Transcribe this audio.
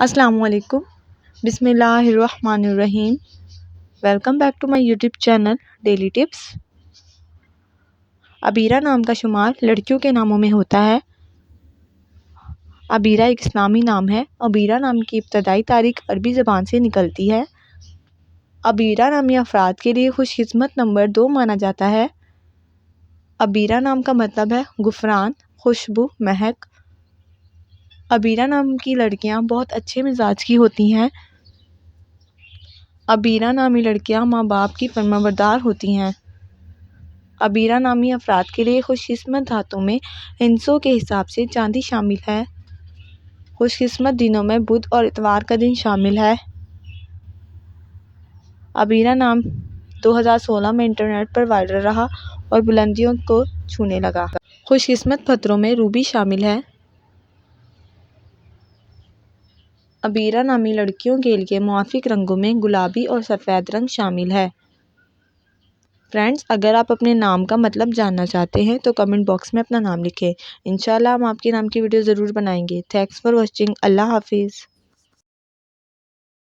السلام علیکم۔ بسم اللہ الرحمن الرحیم۔ Welcome back to my YouTube channel daily tips. Abeera نام کا شمار لڑکیوں کے ناموں میں ہوتا ہے۔ عبیرہ ایک اسلامی نام ہے۔ عبیرہ نام کی ابتدائی تاریخ عربی زبان سے نکلتی ہے۔ عبیرہ نامی افراد کے لیے خوش قسمت نمبر 2 مانا جاتا ہے۔ عبیرہ نام کا مطلب ہے غفران، خوشبو، مہک۔ عبیرہ نام کی لڑکیاں بہت اچھے مزاج کی ہوتی ہیں۔ عبیرہ نامی لڑکیاں ماں باپ کی فرمانبردار ہوتی ہیں۔ عبیرہ نامی افراد کے لیے خوش قسمت دھاتوں میں ہندسوں کے حساب سے چاندی شامل ہے۔ خوش قسمت دنوں میں بدھ اور اتوار کا دن شامل ہے۔ عبیرہ نام 2016 میں انٹرنیٹ پر وائرل رہا اور بلندیوں کو چھونے لگا۔ خوش قسمت پتھروں میں روبی شامل ہے۔ عبیرہ نامی لڑکیوں کے لیے موافق رنگوں میں گلابی اور سفید رنگ شامل ہے۔ فرینڈز، اگر آپ اپنے نام کا مطلب جاننا چاہتے ہیں تو کمنٹ باکس میں اپنا نام لکھیں۔ انشاءاللہ ہم آپ کے نام کی ویڈیو ضرور بنائیں گے۔ Thanks for watching. اللہ حافظ۔